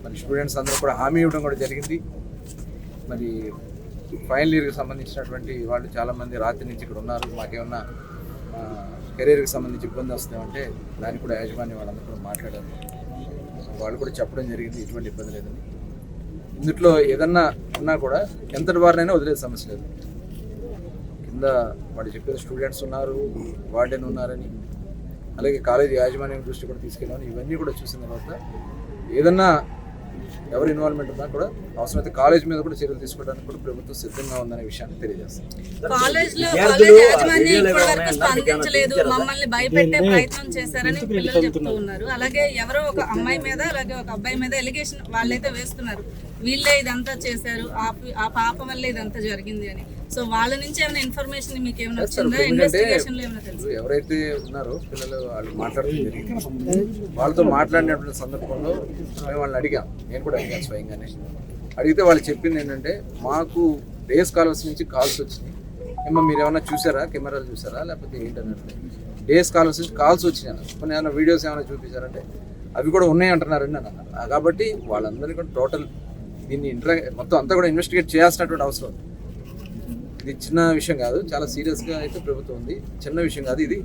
మరి స్టూడెంట్స్ అందరూ కూడా హామీ ఇవ్వడం కూడా జరిగింది. మరి ఫైనల్ ఇయర్కి సంబంధించినటువంటి వాళ్ళు చాలామంది రాత్రి నుంచి ఇక్కడ ఉన్నారు, మాకేమన్నా కెరీర్కి సంబంధించి ఇబ్బంది వస్తామంటే దానికి కూడా యాజమాన్యం వాళ్ళందరూ కూడా మాట్లాడారు. వాళ్ళు కూడా చెప్పడం జరిగింది ఎటువంటి ఇబ్బంది లేదని. ఇందులో ఏదన్నా ఉన్నా కూడా ఎంతటి వారినైనా వదిలే సమస్య లేదు. కింద వాళ్ళు చెప్పిన స్టూడెంట్స్ ఉన్నారు, వార్డెన్ ఉన్నారని, అలాగే కాలేజీ యాజమాన్యం దృష్టి కూడా తీసుకెళ్ళామని, ఇవన్నీ కూడా చూసిన తర్వాత ఏదన్నా ఎవరి ఇన్వాల్వ్మెంట్ ఉన్నా కూడా అవసరమైతే కాలేజ్ మీద కూడా చర్యలు తీసుకోవడానికి కూడా ప్రభుత్వం సిద్ధంగా ఉందనే విషయాన్ని తెలియజేస్తాం. మమ్మల్ని భయపెట్టే ప్రయత్నం చేశారని పిల్లలు చెప్తూ ఉన్నారు. అలాగే ఎవరో ఒక అమ్మాయి మీద అలాగే ఒక అబ్బాయి మీద ఎలిగేషన్ వాళ్ళైతే వేస్తున్నారు, వీళ్ళే ఇదంతా చేశారు, ఆ పాప వల్ల ఇదంతా జరిగింది అని. సో వాళ్ళ నుంచి ఏమైనా ఇన్ఫర్మేషన్ మీకు ఏమైనా వచ్చిందా? ఇన్వెస్టిగేషన్ లో ఏమైనా తెలుసు? ఎవరైతే ఉన్నారో పిల్లలు వాళ్ళు మాట్లాడుతుంది, వాళ్ళతో మాట్లాడినటువంటి సందర్భంలో మేము వాళ్ళని అడిగాం, నేను కూడా అడిగాను స్వయంగానే. అడిగితే వాళ్ళు చెప్పింది ఏంటంటే, మాకు డే స్కాలర్స్ నుంచి కాల్స్ వచ్చినాయి, ఏమో మీరు ఏమైనా చూసారా, కెమెరాలు చూసారా లేకపోతే ఏంటన్నట్టు. డే స్కాలర్స్ నుంచి కాల్స్ వచ్చినాయి, కొన్ని ఏమైనా వీడియోస్ ఏమైనా చూపించారంటే అవి కూడా ఉన్నాయి అంటున్నారండి అని అన్నారు. కాబట్టి వాళ్ళందరినీ కూడా టోటల్ దీన్ని మొత్తం అంతా కూడా ఇన్వెస్టిగేట్ చేయాల్సినటువంటి అవసరం. ఇది చిన్న విషయం కాదు, చాలా సీరియస్గా అయితే ప్రభుత్వం ఉంది. చిన్న విషయం కాదు, ఇది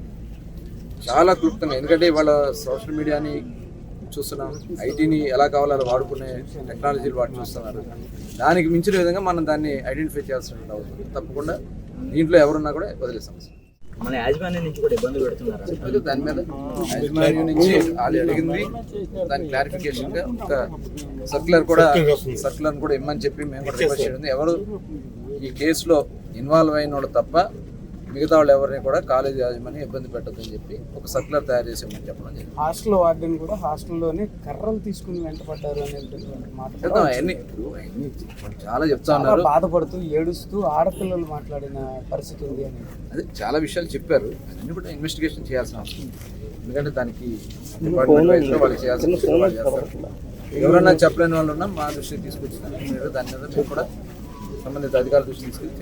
చాలా క్లుప్తంగా. ఎందుకంటే ఇవాళ సోషల్ మీడియాని చూస్తున్నాం, ఐటీని ఎలా కావాలో అలా వాడుకునే టెక్నాలజీలు వాటి చూస్తున్నారు. దానికి మించిన విధంగా మనం దాన్ని ఐడెంటిఫై చేయాల్సిన అవసరం. తప్పకుండా దీంట్లో ఎవరున్నా కూడా వదిలే సమస్య. మన యాజమాన్యం నుంచి కూడా ఇబ్బంది పెడుతున్నారు. దాని మీద యాజమాన్యం నుంచి వాళ్ళు అడిగింది దాని క్లారిఫికేషన్గా ఒక సర్క్యులర్ కూడా ఇమ్మని చెప్పి మేము కూడా రిక్వెస్ట్ చేయడం. ఎవరు ఈ కేసులో ఇన్వాల్వ్ అయిన వాళ్ళు తప్ప మిగతా వాళ్ళు ఎవరిని కూడా కాలేజ్ యాజమాన్యం ఇబ్బంది పెట్టద్దని చెప్పి ఒక సర్క్యులర్ తయారు చేసామని చెప్పడం జరిగింది. హాస్టల్ వార్డెన్ కూడా హాస్టల్లోనే కర్రలు తీసుకుని వెంటపడ్డారు అవన్నీ చాలా చెప్తా ఉన్నారు, బాధపడుతూ ఏడుస్తూ ఆడపిల్లలు మాట్లాడిన పరిస్థితి ఉంది అని. అదే చాలా విషయాలు చెప్పారు, అన్నీ కూడా ఇన్వెస్టిగేషన్ చేయాల్సిన అవసరం. ఎందుకంటే దానికి డిపార్ట్మెంట్ వైజ్గా వాళ్ళు చేయాల్సిన ఎవరన్నా చెప్పలేని వాళ్ళు ఉన్నా మా దృష్టికి తీసుకొచ్చిన దాని మీద మేము కూడా సంబంధిత అధికారుల దృష్టి తీసుకెళ్ళి